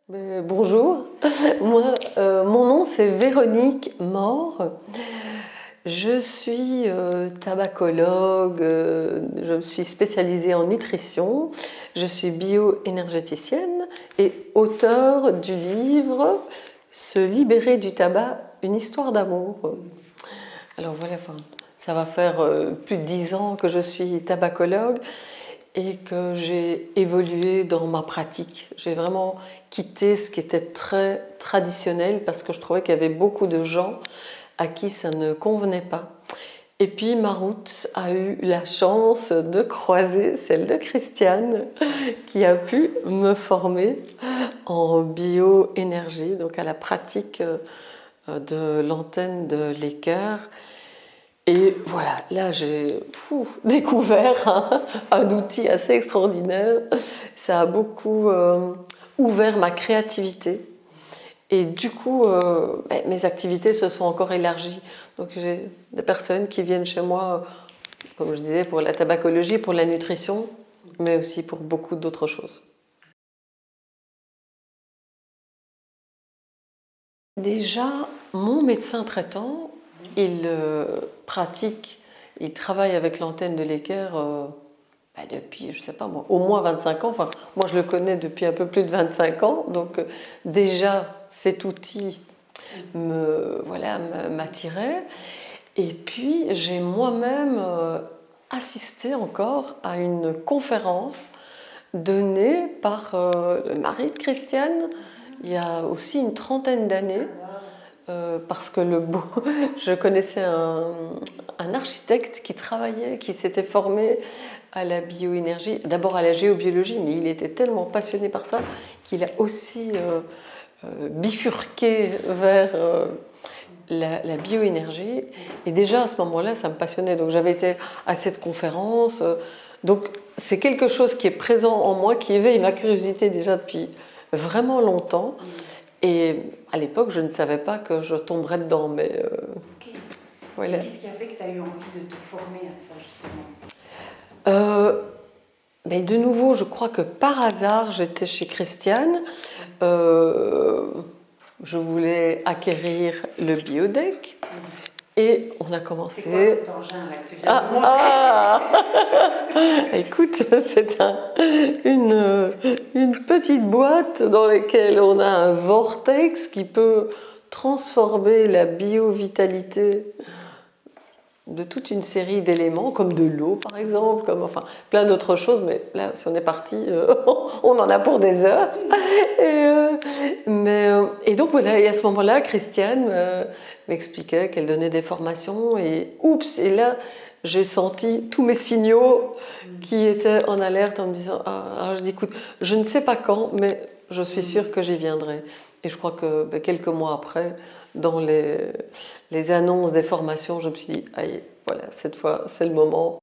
Bonjour, moi, mon nom c'est Véronique Mort. Je suis tabacologue, je me suis spécialisée en nutrition, je suis bioénergéticienne et auteure du livre Se libérer du tabac, une histoire d'amour. Alors voilà, enfin, ça va faire plus de 10 ans que je suis tabacologue et que j'ai évolué dans ma pratique. J'ai vraiment quitté ce qui était très traditionnel parce que je trouvais qu'il y avait beaucoup de gens à qui ça ne convenait pas. Et puis ma route a eu la chance de croiser celle de Christiane qui a pu me former en bioénergie, donc à la pratique de l'antenne de l'équerre. Et voilà, là j'ai découvert un outil assez extraordinaire. Ça a beaucoup ouvert ma créativité. Et du coup, mes activités se sont encore élargies. Donc j'ai des personnes qui viennent chez moi, comme je disais, pour la tabacologie, pour la nutrition, mais aussi pour beaucoup d'autres choses. Déjà, mon médecin traitant, il pratique, il travaille avec l'antenne de l'équerre depuis, je sais pas moi, au moins 25 ans. Enfin, moi, je le connais depuis un peu plus de 25 ans. Donc, déjà, cet outil m'attirait. Et puis, j'ai moi-même assisté encore à une conférence donnée par le mari de Christiane il y a aussi une trentaine d'années. Parce que je connaissais un architecte qui travaillait, qui s'était formé à la bioénergie, d'abord à la géobiologie, mais il était tellement passionné par ça qu'il a aussi bifurqué vers la bioénergie. Et déjà à ce moment-là, ça me passionnait. Donc j'avais été à cette conférence. Donc c'est quelque chose qui est présent en moi, qui éveille ma curiosité déjà depuis vraiment longtemps. Et à l'époque, je ne savais pas que je tomberais dedans, mais voilà. Qu'est-ce qui a fait que tu as eu envie de te former à ça, justement mais de nouveau, je crois que par hasard, j'étais chez Christiane. Je voulais acquérir le biodeck. Et on a commencé. C'est quoi cet engin là que tu viens de montrer Écoute, c'est une petite boîte dans laquelle on a un vortex qui peut transformer la biovitalité de toute une série d'éléments, comme de l'eau par exemple, comme enfin plein d'autres choses, mais là, si on est parti, on en a pour des heures. Et donc voilà, et à ce moment-là, Christiane m'expliquait qu'elle donnait des formations, et oups, et là, j'ai senti tous mes signaux qui étaient en alerte en me disant, alors je dis, écoute, je ne sais pas quand, mais je suis sûre que j'y viendrai. Et je crois que quelques mois après, dans les annonces des formations, je me suis dit, aïe, voilà, cette fois, c'est le moment.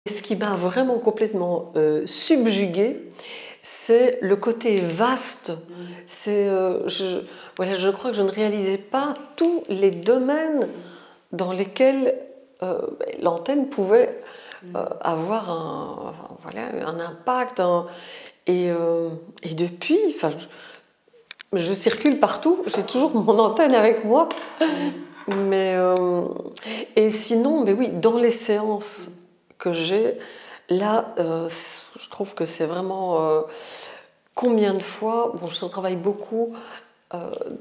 Ce qui m'a vraiment complètement subjuguée, c'est le côté vaste. Je crois que je ne réalisais pas tous les domaines dans lesquels l'antenne pouvait avoir un impact. Et depuis, je circule partout, j'ai toujours mon antenne avec moi. Et sinon, oui, dans les séances que j'ai, là, je trouve que c'est vraiment combien de fois. Bon, je travaille beaucoup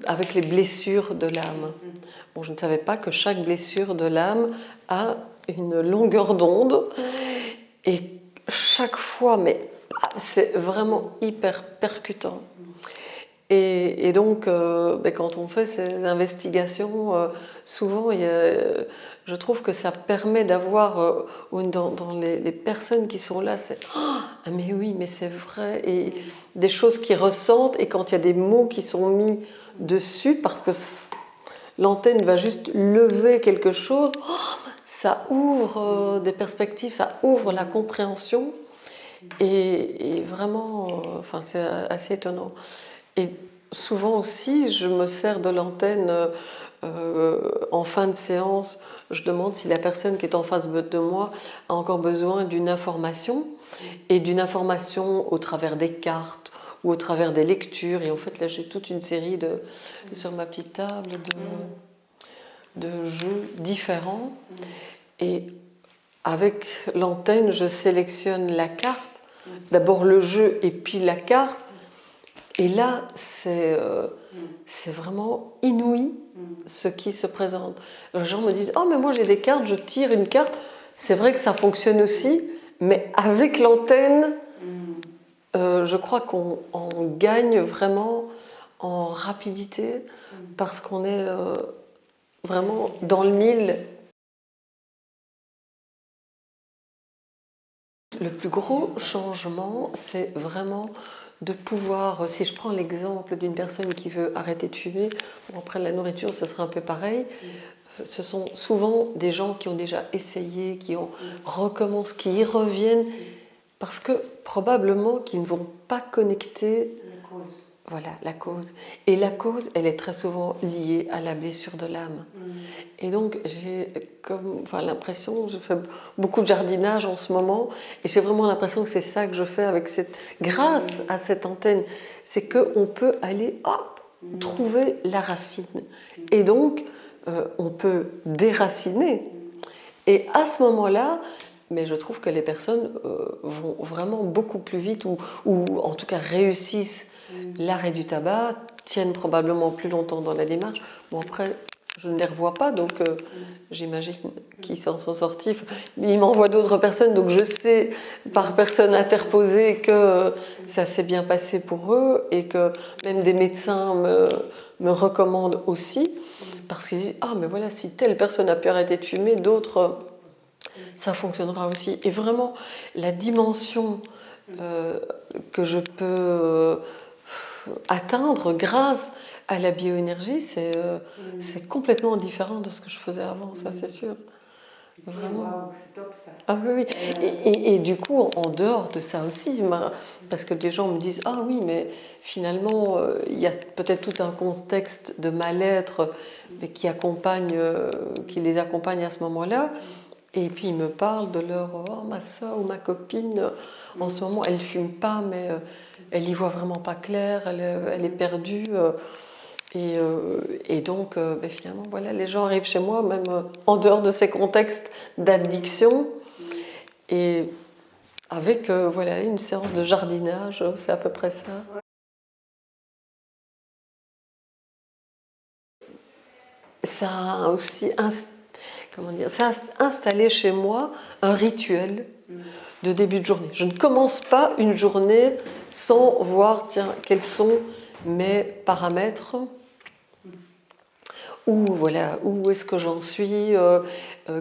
avec les blessures de l'âme. Bon, je ne savais pas que chaque blessure de l'âme a une longueur d'onde, et chaque fois, mais c'est vraiment hyper percutant. Et donc, quand on fait ces investigations, souvent, je trouve que ça permet d'avoir, dans les personnes qui sont là, c'est « Ah, mais oui, mais c'est vrai !» Et des choses qu'ils ressentent, et quand il y a des mots qui sont mis dessus, parce que l'antenne va juste lever quelque chose, ça ouvre des perspectives, ça ouvre la compréhension, et vraiment, c'est assez étonnant. Et souvent aussi, je me sers de l'antenne En fin de séance, je demande si la personne qui est en face de moi a encore besoin d'une information, et d'une information au travers des cartes ou au travers des lectures. Et en fait, là, j'ai toute une série sur ma petite table de jeux différents. Et avec l'antenne, je sélectionne la carte, d'abord le jeu et puis la carte. Et là, c'est vraiment inouï ce qui se présente. Les gens me disent « Oh, mais moi j'ai des cartes, je tire une carte. » C'est vrai que ça fonctionne aussi, mais avec l'antenne, je crois qu'on gagne vraiment en rapidité parce qu'on est vraiment dans le mille. Le plus gros changement, c'est vraiment de pouvoir, si je prends l'exemple d'une personne qui veut arrêter de fumer, bon, après la nourriture, ce sera un peu pareil, ce sont souvent des gens qui ont déjà essayé, qui ont recommencé, qui y reviennent, parce que probablement qu'ils ne vont pas connecter voilà, la cause. Et la cause, elle est très souvent liée à la blessure de l'âme. Et donc, j'ai l'impression, je fais beaucoup de jardinage en ce moment, et j'ai vraiment l'impression que c'est ça que je fais grâce à cette antenne. C'est qu'on peut aller, hop, trouver la racine. Et donc, on peut déraciner. Et à ce moment-là, mais je trouve que les personnes vont vraiment beaucoup plus vite ou en tout cas réussissent l'arrêt du tabac, tiennent probablement plus longtemps dans la démarche. Bon, après, je ne les revois pas, donc j'imagine qu'ils s'en sont sortis. Ils m'envoient d'autres personnes, donc je sais par personne interposée que ça s'est bien passé pour eux et que même des médecins me recommandent aussi, parce qu'ils disent « Ah, mais voilà, si telle personne a pu arrêter de fumer, d'autres... » ça fonctionnera aussi. Et vraiment, la dimension que je peux atteindre grâce à la bioénergie, c'est complètement différent de ce que je faisais avant, ça c'est sûr. Vraiment. Wow, c'est top ça. Ah oui, oui. Et du coup, en dehors de ça aussi, parce que des gens me disent « Ah oui, mais finalement, il y a peut-être tout un contexte de mal-être mais qui les accompagne à ce moment-là. » Et puis ils me parlent de leur ma soeur ou ma copine, en ce moment elle ne fume pas, mais elle y voit vraiment pas clair, elle est perdue. Et donc finalement, voilà, les gens arrivent chez moi, même en dehors de ces contextes d'addiction, et avec voilà, une séance de jardinage, c'est à peu près ça. Ça a aussi ça a installé chez moi un rituel de début de journée. Je ne commence pas une journée sans voir, tiens, quels sont mes paramètres, voilà, où est-ce que j'en suis,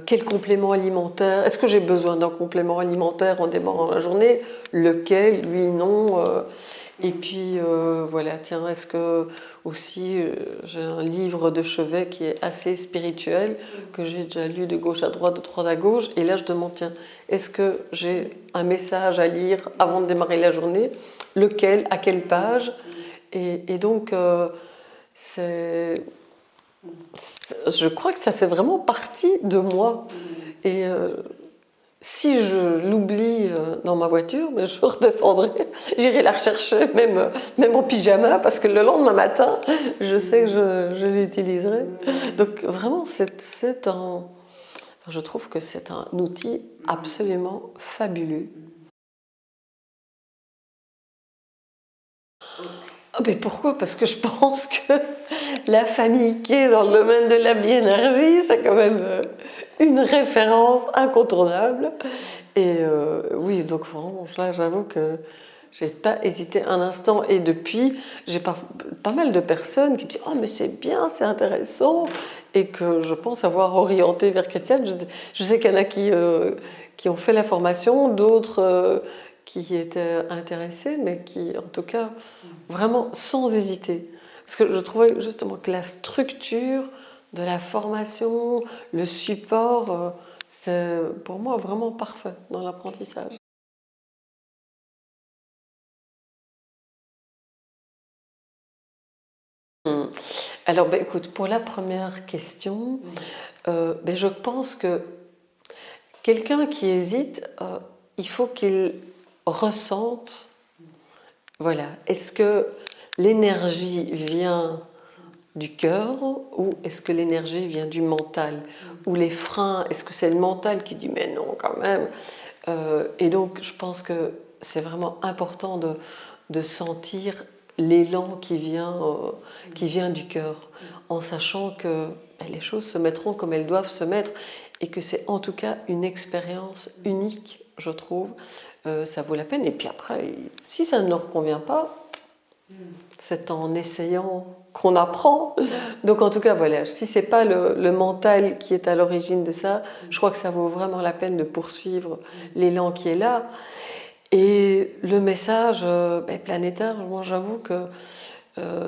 quel complément alimentaire, est-ce que j'ai besoin d'un complément alimentaire en démarrant la journée, lequel, lui, non. Et puis voilà, tiens, est-ce que aussi j'ai un livre de chevet qui est assez spirituel, que j'ai déjà lu de gauche à droite, de droite à gauche, et là je demande, tiens, est-ce que j'ai un message à lire avant de démarrer la journée, lequel, à quelle page, et donc je crois que ça fait vraiment partie de moi. Et si je l'oublie dans ma voiture, mais je redescendrai, j'irai la rechercher même en pyjama, parce que le lendemain matin, je sais que je l'utiliserai. Donc vraiment, je trouve que c'est un outil absolument fabuleux. Oh, mais pourquoi? Parce que je pense que la famille qui est dans le domaine de la biénergie, c'est quand même une référence incontournable. Et oui, donc vraiment, là, j'avoue que j'ai pas hésité un instant. Et depuis, j'ai pas mal de personnes qui me disent « Oh, mais c'est bien, c'est intéressant !» et que je pense avoir orienté vers Christiane. Je sais qu'il y en a qui ont fait la formation, d'autres qui étaient intéressés, mais qui, en tout cas, vraiment sans hésiter. Parce que je trouvais justement que la structure de la formation, le support, c'est pour moi vraiment parfait dans l'apprentissage. Hmm. Alors, ben, écoute, pour la première question, ben, je pense que quelqu'un qui hésite, il faut qu'il ressente, voilà, est-ce que l'énergie vient du cœur ou est-ce que l'énergie vient du mental? Ou les freins, est-ce que c'est le mental qui dit mais non quand même? Et donc je pense que c'est vraiment important de sentir l'élan qui vient du cœur, en sachant que ben, les choses se mettront comme elles doivent se mettre et que c'est en tout cas une expérience unique, je trouve. Ça vaut la peine. Et puis après, si ça ne leur convient pas, c'est en essayant qu'on apprend. Donc en tout cas, voilà, si c'est pas le mental qui est à l'origine de ça, je crois que ça vaut vraiment la peine de poursuivre l'élan qui est là. Et le message ben, planétaire, moi j'avoue que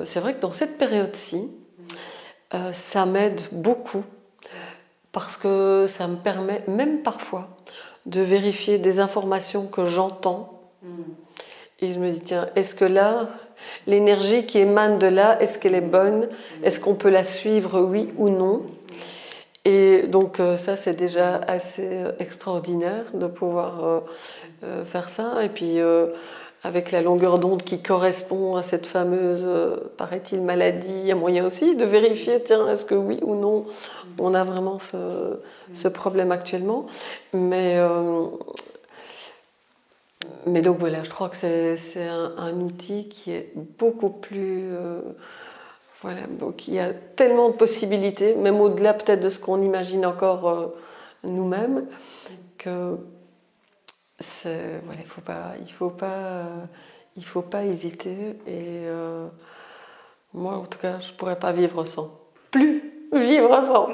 c'est vrai que dans cette période-ci, ça m'aide beaucoup parce que ça me permet même parfois de vérifier des informations que j'entends. Et je me dis, tiens, est-ce que là, l'énergie qui émane de là, est-ce qu'elle est bonne? Est-ce qu'on peut la suivre, oui ou non? Et donc ça, c'est déjà assez extraordinaire de pouvoir faire ça. Et puis avec la longueur d'onde qui correspond à cette fameuse, paraît-il, maladie, il y a moyen aussi de vérifier, tiens, est-ce que oui ou non, on a vraiment ce problème actuellement. Mais donc voilà, je crois que c'est un outil qui est beaucoup plus... voilà, donc il y a tellement de possibilités, même au-delà peut-être de ce qu'on imagine encore nous-mêmes, que voilà, il faut pas hésiter. Et moi, en tout cas, je pourrais pas vivre sans. Plus vivre sans.